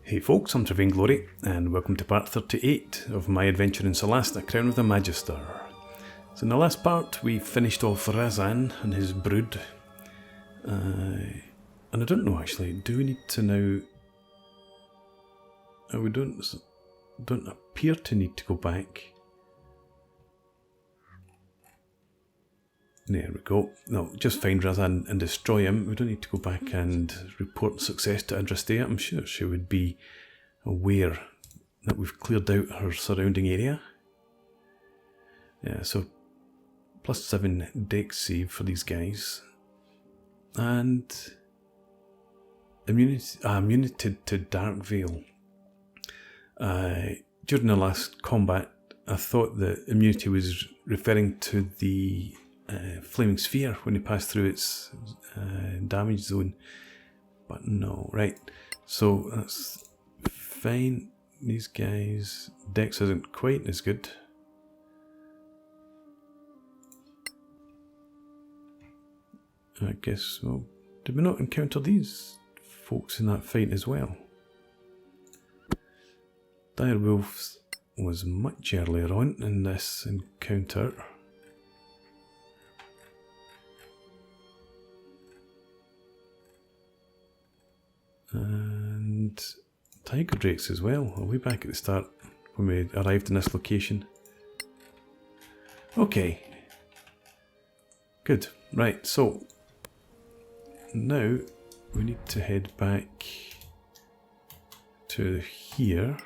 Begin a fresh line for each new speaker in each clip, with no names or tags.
Hey folks, I'm Trevor Glory, and welcome to part 38 of my adventure in Solasta, Crown of the Magister. So in the last part we finished off Razan and his brood, and I don't know actually, do we need to now... Oh, we don't appear to need to go back. There we go. No, just find Razan and destroy him. We don't need to go back and report success to Adrasteia. I'm sure she would be aware that we've cleared out her surrounding area. Yeah, so +7 dex save for these guys. And immunity to Dark Veil. During the last combat, I thought that immunity was referring to the flaming sphere when it passed through its damage zone, but no. Right, so that's fine. These guys, dex isn't quite as good. I guess, well, did we not encounter these folks in that fight as well? Dire Wolves was much earlier on in this encounter. And Tiger Drakes as well, way back at the start when we arrived in this location. Okay. Good. Right, so now we need to head back to here.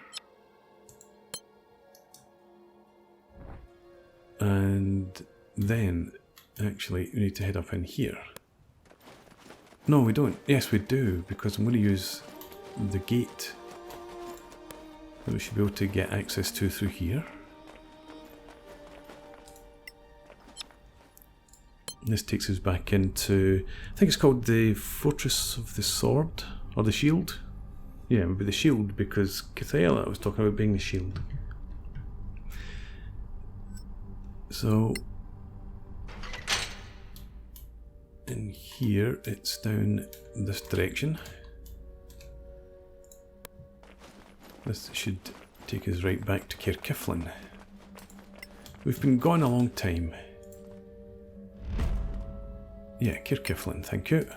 And then actually we need to head up in here. No, we don't. Yes, we do, because I'm going to use the gate that we should be able to get access to through here. This takes us back into, I think it's called the Fortress of the Sword, or the Shield. Yeah, it would be the Shield, because Caer was talking about being the shield. So in here, it's down this direction. This should take us right back to Caer Cyflen. We've been gone a long time. Yeah, Caer Cyflen, thank you.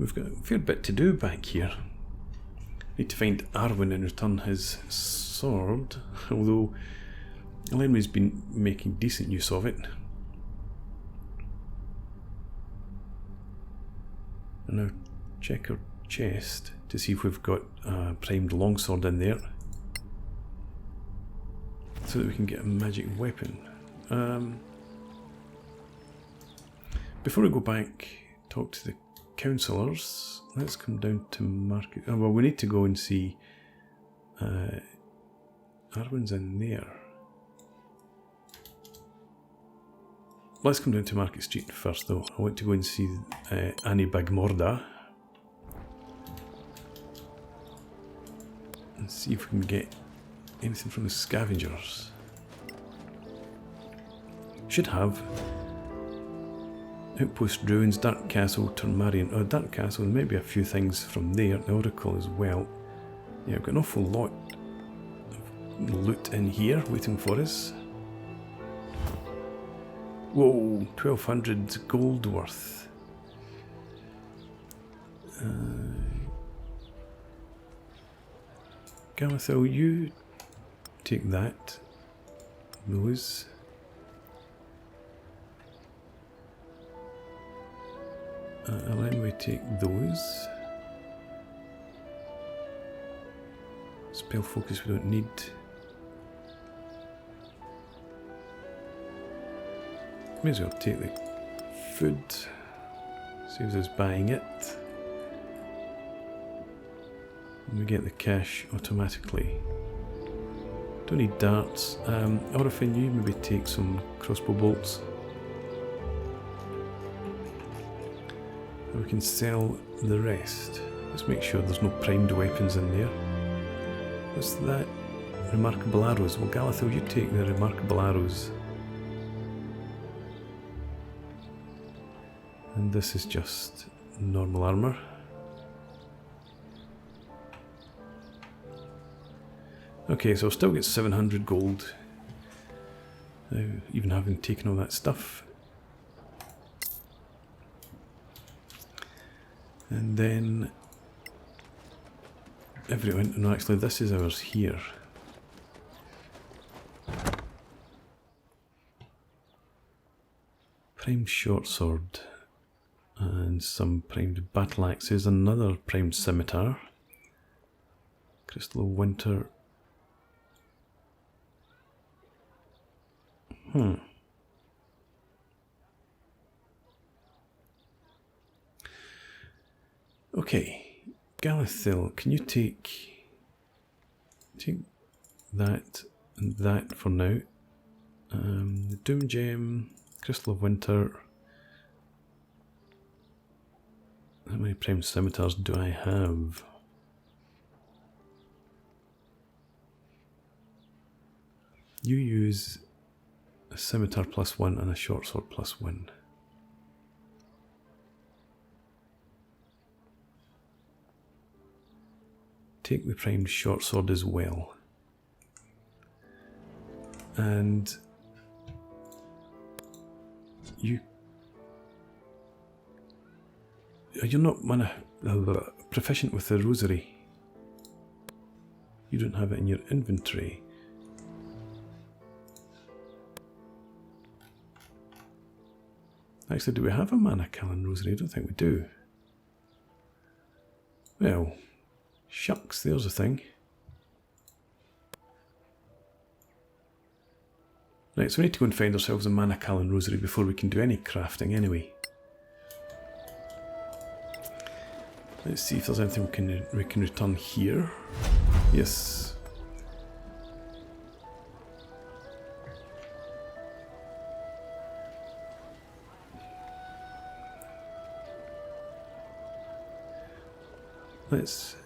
We've got a fair bit to do back here. Need to find Arwen and return his sword, although Elenwe's been making decent use of it. And now check our chest to see if we've got a primed longsword in there, so that we can get a magic weapon. Before we go back, talk to the councillors. Let's come down to market. Oh, well, we need to go and see. Arwen's in there. Let's come down to Market Street first, though. I want to go and see Annie Bagmorda and see if we can get anything from the scavengers. Should have. Outpost Ruins, Dark Castle, Turmarian. Oh, Dark Castle, and maybe a few things from there. The Oracle as well. Yeah, I've got an awful lot of loot in here waiting for us. Whoa, 1200 gold worth. Galathil, you take that. Those. Elenwe, take those. Spell focus we don't need. May as well take the food. Saves us buying it. And we get the cash automatically. Don't need darts. Orphan, you maybe take some crossbow bolts. We can sell the rest. Let's make sure there's no primed weapons in there. What's that? Remarkable arrows. Well, Galathil, you take the remarkable arrows. And this is just normal armour. Okay, so I'll still get 700 gold, even having taken all that stuff. And then everyone, no, actually this is ours here. Primed short sword and some primed battle axes, another primed scimitar, crystal of winter. Okay, Galithil, can you take that and that for now? The Doom Gem, Crystal of Winter. How many primed scimitars do I have? You use a scimitar +1 and a short sword +1. Take the primed short sword as well. And you're not proficient with the rosary. You don't have it in your inventory. Actually, do we have a Mana Callan rosary? I don't think we do. Well, shucks, there's a thing. Right, so we need to go and find ourselves a Mana Callan rosary before we can do any crafting anyway. Let's see if there's anything we can return here. Yes. Let's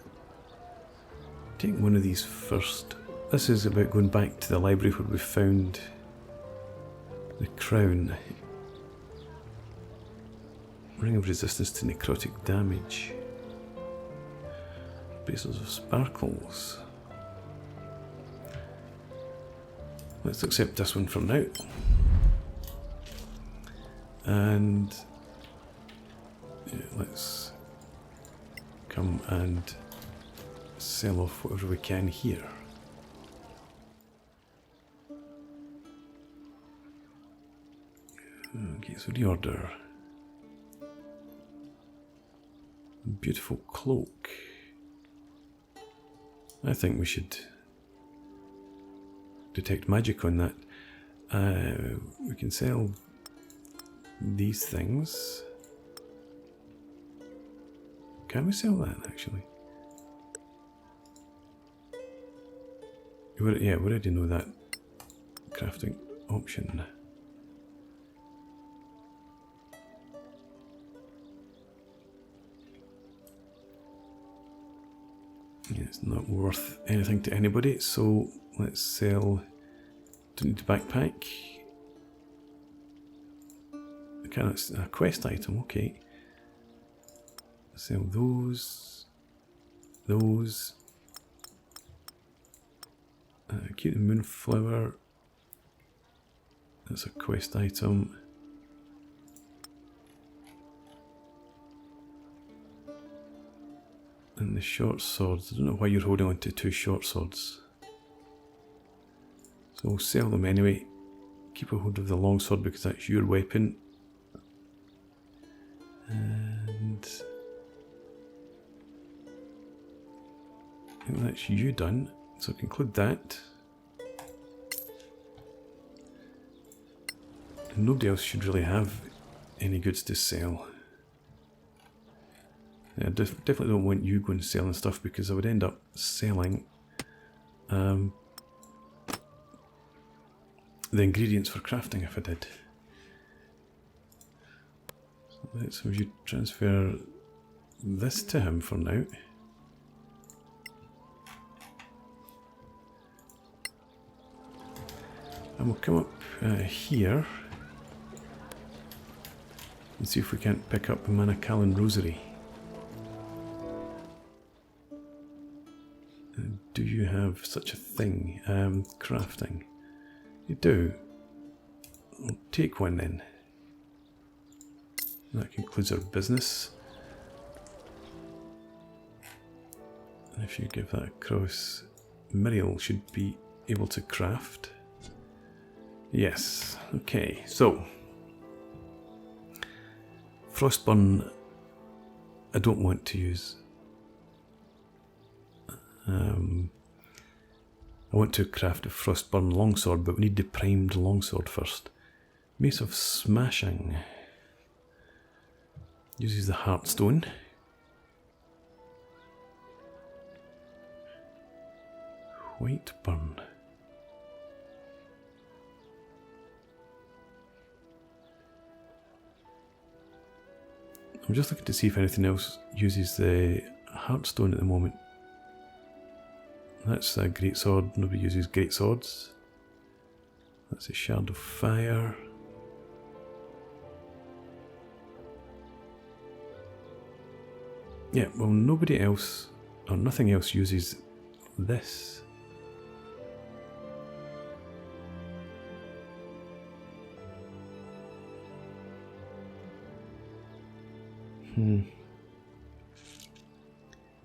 take one of these first. This is about going back to the library where we found the crown. Ring of resistance to necrotic damage. Bracelets of sparkles. Let's accept this one for now. And yeah, let's come and sell off whatever we can here. Okay, so reorder. Beautiful cloak. I think we should detect magic on that. We can sell these things. Can we sell that actually? Yeah, we already know that crafting option. Yeah, it's not worth anything to anybody, so let's sell. Don't need a backpack. Okay, that's a quest item, okay. Sell those. Keep the moonflower. That's a quest item. And the short swords. I don't know why you're holding on to two short swords. So we'll sell them anyway. Keep a hold of the long sword because that's your weapon. And I think that's you done. So conclude that. And nobody else should really have any goods to sell. I definitely don't want you going selling stuff because I would end up selling the ingredients for crafting if I did. So let's have you transfer this to him for now. And we'll come up here. Let's see if we can't pick up the Manakalan Rosary. Do you have such a thing? Crafting. You do. I'll take one then. That concludes our business. And if you give that across, Miriel should be able to craft. Yes. Okay, so Frostburn I don't want to use. I want to craft a Frostburn longsword, but we need the primed longsword first. Mace of Smashing uses the Heartstone. Whiteburn. I'm just looking to see if anything else uses the Heartstone at the moment. That's a greatsword. Nobody uses greatswords. That's a Shard of Fire. Yeah, well, nobody else or nothing else uses this.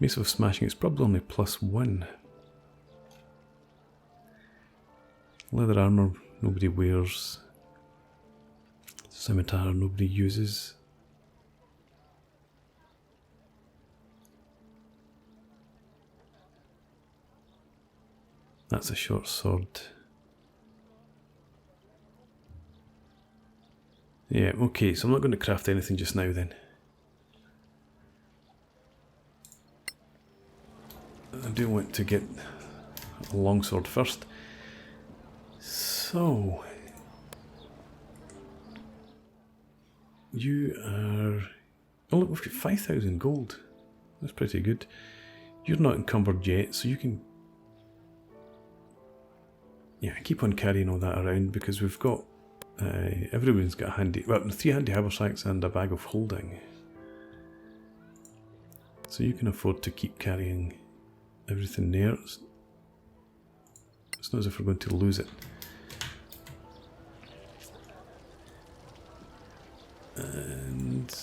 Mace of Smashing, it's probably only +1. Leather armour, nobody wears. Scimitar, nobody uses. That's a short sword. Yeah, okay, so I'm not going to craft anything just now then. I do want to get a longsword first. So, you are... Oh look, we've got 5,000 gold. That's pretty good. You're not encumbered yet, so you can... Yeah, keep on carrying all that around because we've got... everyone's got a handy... Well, 3 handy haversacks and a bag of holding. So you can afford to keep carrying everything there. It's not as if we're going to lose it. And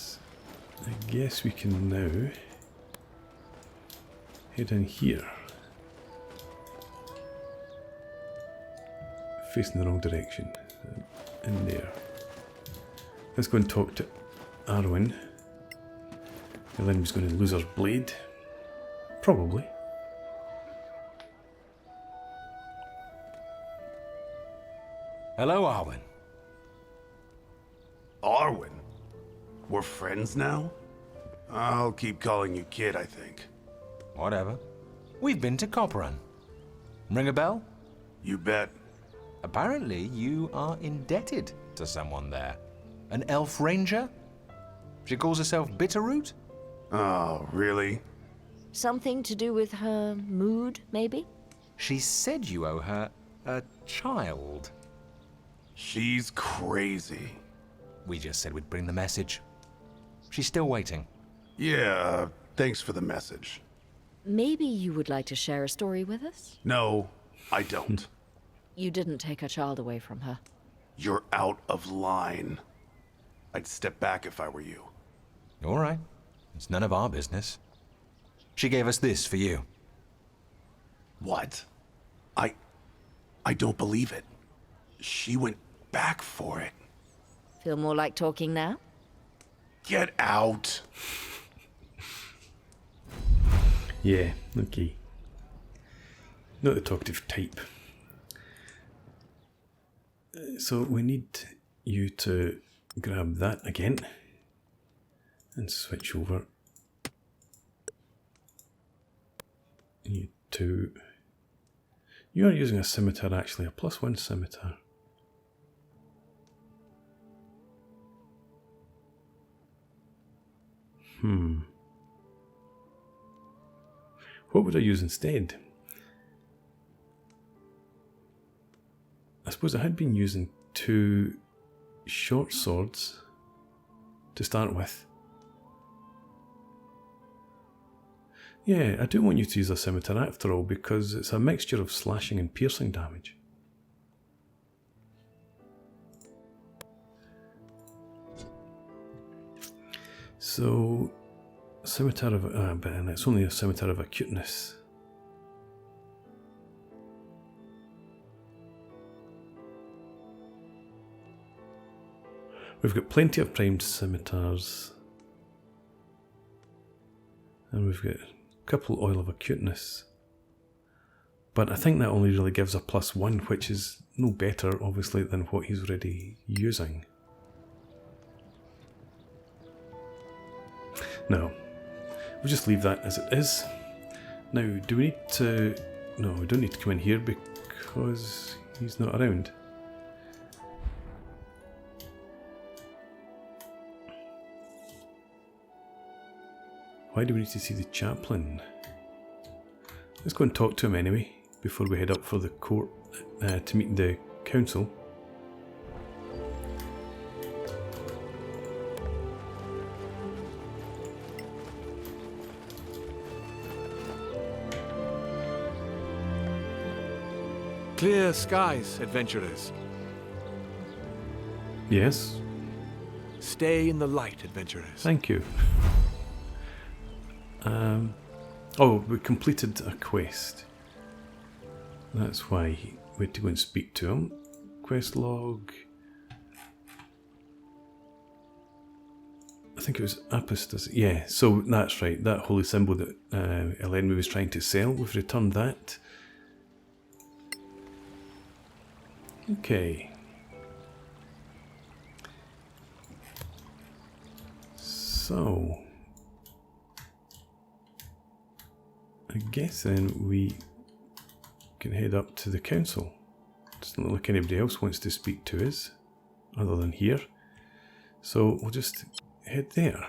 I guess we can now head in here. Facing the wrong direction. In there. Let's go and talk to Arwen. Elenwe's going to lose her blade. Probably.
Hello, Arwen.
Arwen? We're friends now? I'll keep calling you kid, I think.
Whatever. We've been to Copperan. Ring a bell?
You bet.
Apparently, you are indebted to someone there. An elf ranger? She calls herself Bitterroot?
Oh, really?
Something to do with her mood, maybe?
She said you owe her a child.
She's crazy.
We just said we'd bring the message. She's still waiting.
Yeah, thanks for the message.
Maybe you would like to share a story with us?
No, I don't.
You didn't take a child away from her.
You're out of line. I'd step back if I were you.
All right. It's none of our business. She gave us this for you.
What? I don't believe it. She went back for it.
Feel more like talking now?
Get out.
Yeah, okay. Not the talkative type. So we need you to grab that again and switch over. You two. You are using a scimitar actually, a +1 scimitar. What would I use instead? I suppose I had been using 2 short swords to start with. Yeah, I do want you to use a scimitar after all, because it's a mixture of slashing and piercing damage. So, scimitar of, and it's only a scimitar of acuteness. We've got plenty of primed scimitars. And we've got a couple oil of acuteness. But I think that only really gives a +1, which is no better, obviously, than what he's already using. No, we'll just leave that as it is. Now, do we need to... No, we don't need to come in here because he's not around. Why do we need to see the chaplain? Let's go and talk to him anyway, before we head up for the court to meet the council.
Clear skies, adventurers.
Yes?
Stay in the light, adventurers.
Thank you. Oh, we completed a quest. That's why we had to go and speak to him. Quest log. I think it was apostasy. Yeah, so that's right. That holy symbol that Elenwe was trying to sell, we've returned that. Okay. So, I guess then we can head up to the council. Doesn't look like anybody else wants to speak to us, other than here. So we'll just head there.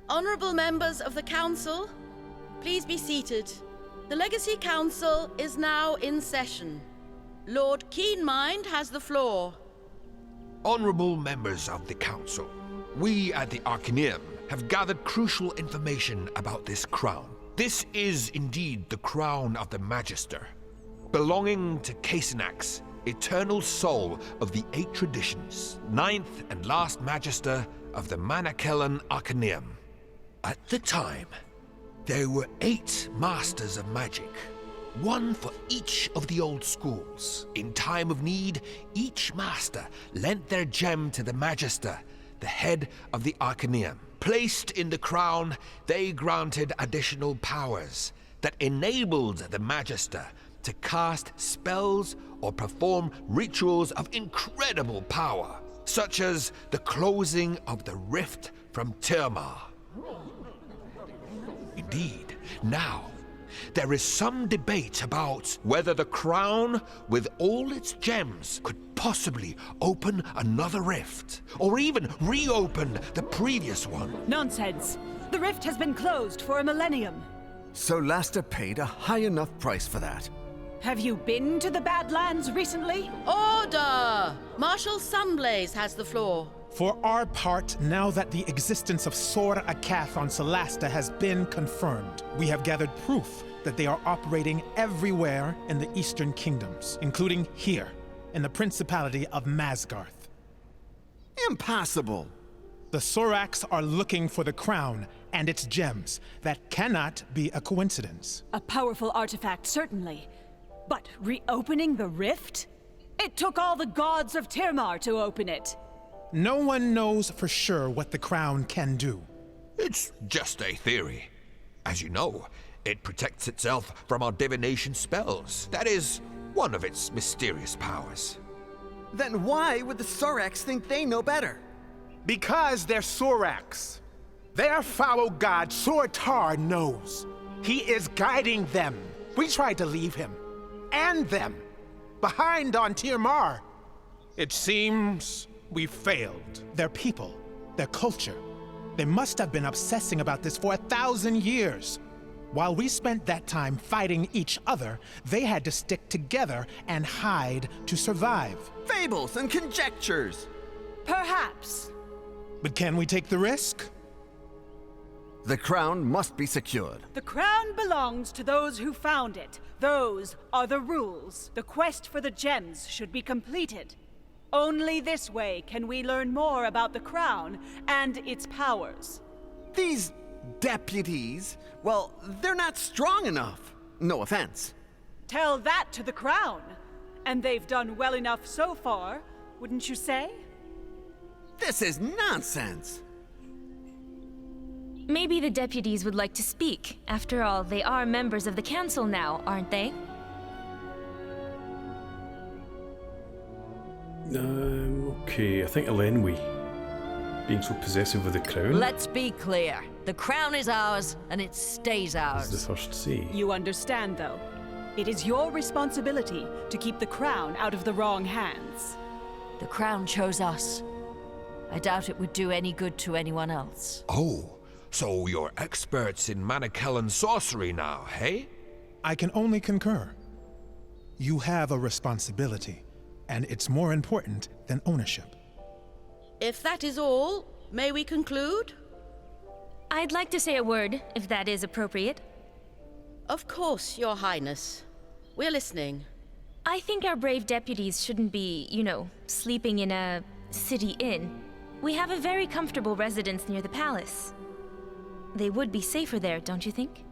Honourable members of the Council, please be seated. The Legacy Council is now in session. Lord Keenmind has the floor.
Honourable members of the Council, we at the Arcaneum have gathered crucial information about this crown. This is indeed the crown of the Magister, belonging to Casenax, eternal soul of the 8 traditions, 9th and last Magister of the Manakellan Arcaneum. At the time, there were 8 Masters of Magic, one for each of the old schools. In time of need, each Master lent their gem to the Magister, the head of the Arcaneum. Placed in the crown, they granted additional powers that enabled the Magister to cast spells or perform rituals of incredible power, such as the closing of the rift from Tirmar. Indeed, now, there is some debate about whether the crown, with all its gems, could possibly open another rift, or even reopen the previous one.
Nonsense! The rift has been closed for a millennium.
Solasta paid a high enough price for that.
Have you been to the Badlands recently?
Order! Marshal Sunblaze has the floor.
For our part, now that the existence of Sor Akath on Solasta has been confirmed, we have gathered proof that they are operating everywhere in the Eastern Kingdoms, including here, in the Principality of Masgarth.
Impossible!
The Sorax are looking for the crown and its gems. That cannot be a coincidence.
A powerful artifact, certainly. But reopening the rift? It took all the gods of Tirmar to open it.
No one knows for sure what the crown can do.
It's just a theory. As you know, it protects itself from our divination spells. That is one of its mysterious powers.
Then why would the Sorax think they know better?
Because they're Sorax. Their foul god, Sortar, knows. He is guiding them. We tried to leave him, and them, behind on Tirmar. It seems we failed. Their people, their culture, They must have been obsessing about this for 1,000 years. While we spent that time fighting each other, they had to stick together and hide to survive.
Fables and conjectures!
Perhaps.
But can we take the risk?
The crown must be secured.
The crown belongs to those who found it. Those are the rules. The quest for the gems should be completed. Only this way can we learn more about the crown and its powers.
These deputies, well, they're not strong enough. No offense.
Tell that to the crown. And they've done well enough so far, wouldn't you say?
This is nonsense.
Maybe the deputies would like to speak. After all, they are members of the council now, aren't they?
Okay, I think Elenwe being so possessive of the crown.
Let's be clear. The crown is ours, and it stays
Is
ours.
the first say.
You understand, though. It is your responsibility to keep the crown out of the wrong hands.
The crown chose us. I doubt it would do any good to anyone else.
Oh, so you're experts in Manichaean sorcery now, hey?
I can only concur. You have a responsibility, and it's more important than ownership.
If that is all, may we conclude?
I'd like to say a word, if that is appropriate.
Of course, Your Highness. We're listening.
I think our brave deputies shouldn't be, sleeping in a city inn. We have a very comfortable residence near the palace. They would be safer there, don't you think?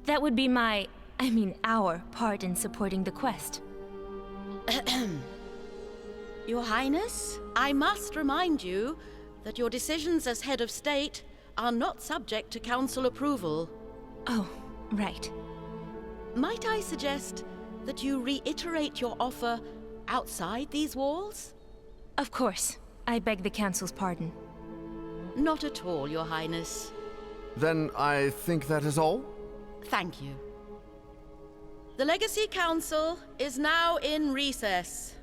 That would be our part in supporting the quest.
Your Highness, I must remind you that your decisions as head of state are not subject to council approval.
Oh, right.
Might I suggest that you reiterate your offer outside these walls?
Of course. I beg the council's pardon.
Not at all, Your Highness.
Then I think that is all?
Thank you. The Legacy Council is now in recess.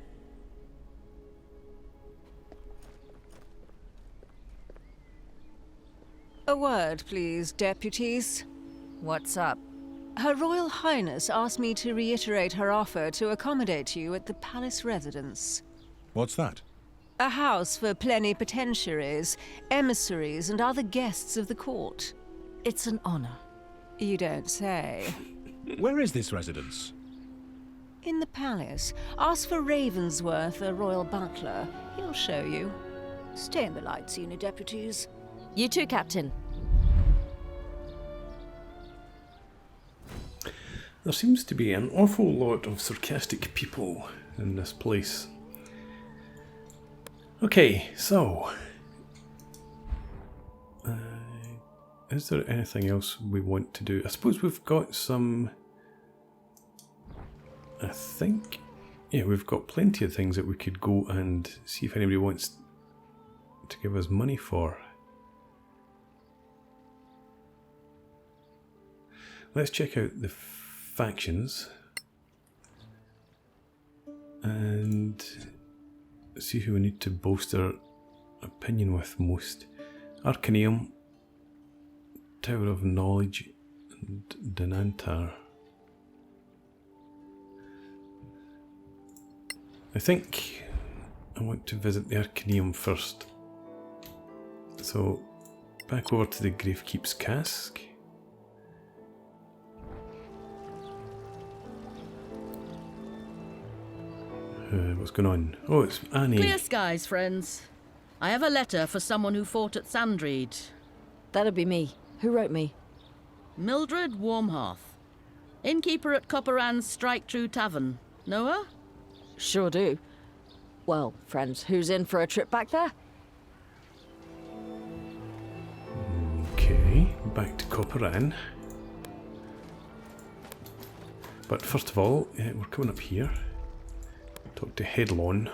A word, please, deputies.
What's up?
Her Royal Highness asked me to reiterate her offer to accommodate you at the palace residence.
What's that?
A house for plenipotentiaries, emissaries, and other guests of the court.
It's an honor.
You don't say.
Where is this residence?
In the palace. Ask for Ravensworth, a royal butler. He'll show you. Stay in the light, senior deputies.
You too, Captain.
There seems to be an awful lot of sarcastic people in this place. Okay, so... is there anything else we want to do? I suppose we've got some... I think... yeah, we've got plenty of things that we could go and see if anybody wants to give us money for. Let's check out the factions and see who we need to boast our opinion with most. Arcaneum, Tower of Knowledge, and Denantar. I think I want to visit the Arcaneum first. So, back over to the Gravekeep's Cask. What's going on? Oh, it's Annie.
Clear skies, friends. I have a letter for someone who fought at Sandreed.
That'd be me. Who wrote me?
Mildred Warmhearth. Innkeeper at Copperan's Strike True Tavern. Know her?
Sure do. Well, friends, who's in for a trip back there?
Okay, back to Copperan. But first of all, we're coming up here. Talk to Headlon.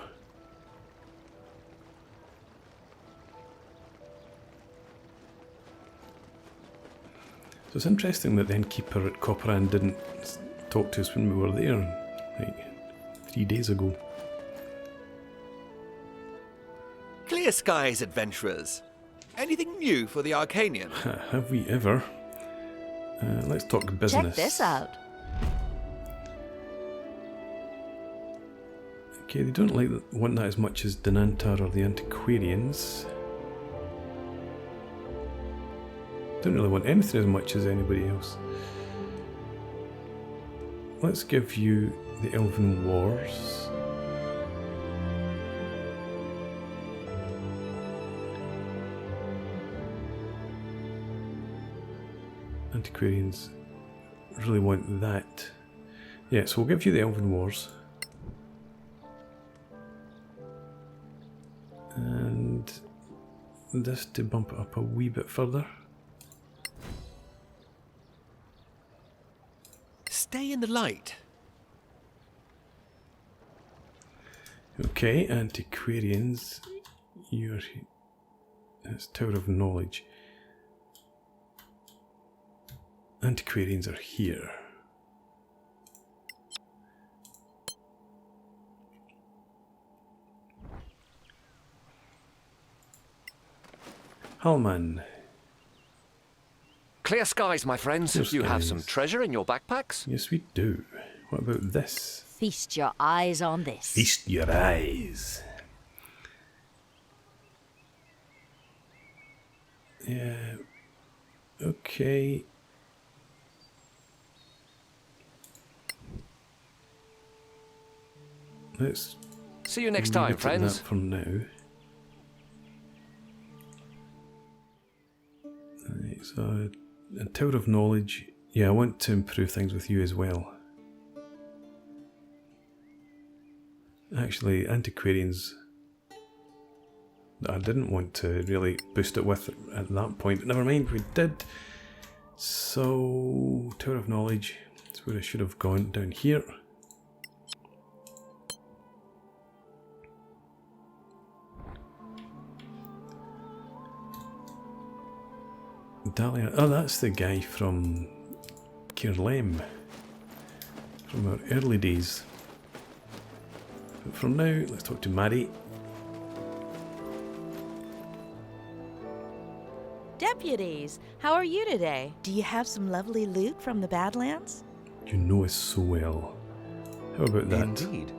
So it's interesting that the innkeeper at Copperan didn't talk to us when we were there, like 3 days ago.
Clear skies, adventurers.
Anything new for the Arcanian?
Have we ever? Let's talk business.
Check this out.
Okay, they don't want that as much as Denantar or the Antiquarians. Don't really want anything as much as anybody else. Let's give you the Elven Wars. Antiquarians really want that. Yeah, so we'll give you the Elven Wars. And this to bump it up a wee bit further.
Stay in the light.
Okay, Antiquarians. That's Tower of Knowledge. Antiquarians are here. Hallman.
Clear skies, my friends.
Clear
You have
skies.
some treasure in your backpacks?
Yes, we do. What about this?
Feast your eyes on this.
Feast your eyes. Yeah. Okay. Let's
see you next time,
leave it at
friends.
that for now. Right, so a Tower of Knowledge. Yeah, I want to improve things with you as well. Actually, Antiquarians, I didn't want to really boost it with at that point. Never mind, we did. So, Tower of Knowledge, that's where I should have gone, down here. Dahlia, oh, that's the guy from Caer Cyflen, from our early days. But from now, let's talk to Maddie.
Deputies, how are you today? Do you have some lovely loot from the Badlands?
You know us so well. How about that?
Indeed.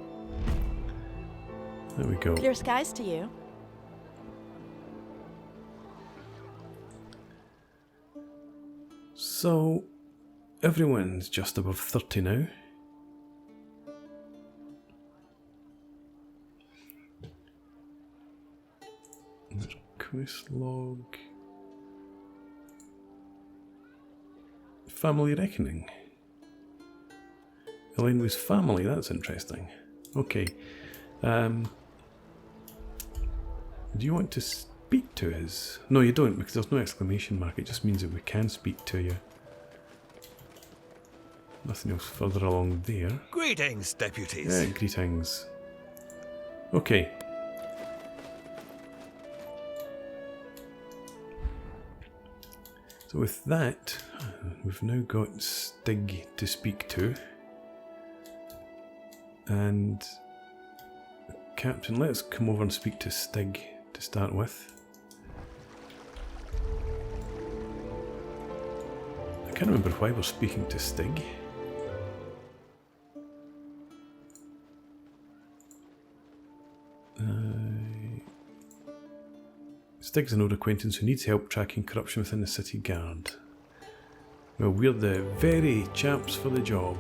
There we go.
Clear skies to you.
So, everyone's just above 30 now. Quest log. Family reckoning. Elenwe's family, that's interesting. Okay. Do you want to speak to us? No, you don't, because there's no exclamation mark. It just means that we can speak to you. Nothing else further along there.
Greetings, deputies.
Yeah, greetings. Okay. So with that, we've now got Stig to speak to. And Captain, let's come over and speak to Stig to start with. I can't remember why we're speaking to Stig. Stig's an old acquaintance who needs help tracking corruption within the city guard. Well, we're the very chaps for the job.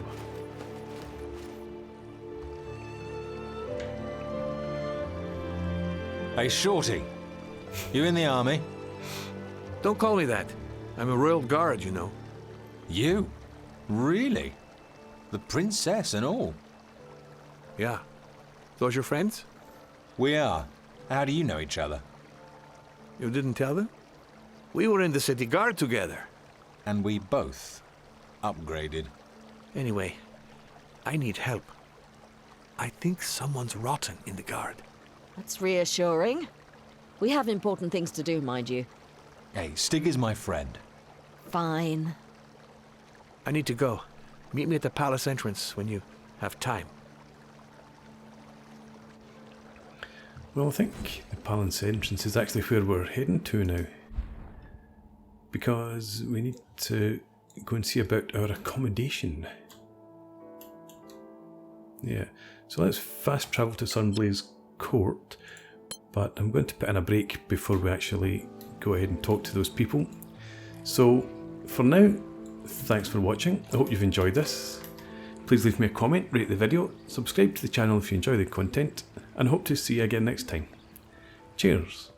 Hey, Shorty. You in the army?
Don't call me that. I'm a royal guard, you know.
You? Really? The princess and all?
Yeah. Those your friends?
We are. How do you know each other?
You didn't tell them? We were in the city guard together.
And we both upgraded.
Anyway, I need help. I think someone's rotten in the guard.
That's reassuring. We have important things to do, mind you.
Hey, Stig is my friend.
Fine.
I need to go. Meet me at the palace entrance when you have time.
Well, I think the palace entrance is actually where we're heading to now. because we need to go and see about our accommodation. Yeah, so let's fast travel to Sunblaze Court, but I'm going to put in a break before we actually go ahead and talk to those people. So for now, thanks for watching. I hope you've enjoyed this. Please leave me a comment, rate the video, subscribe to the channel if you enjoy the content, and hope to see you again next time. Cheers!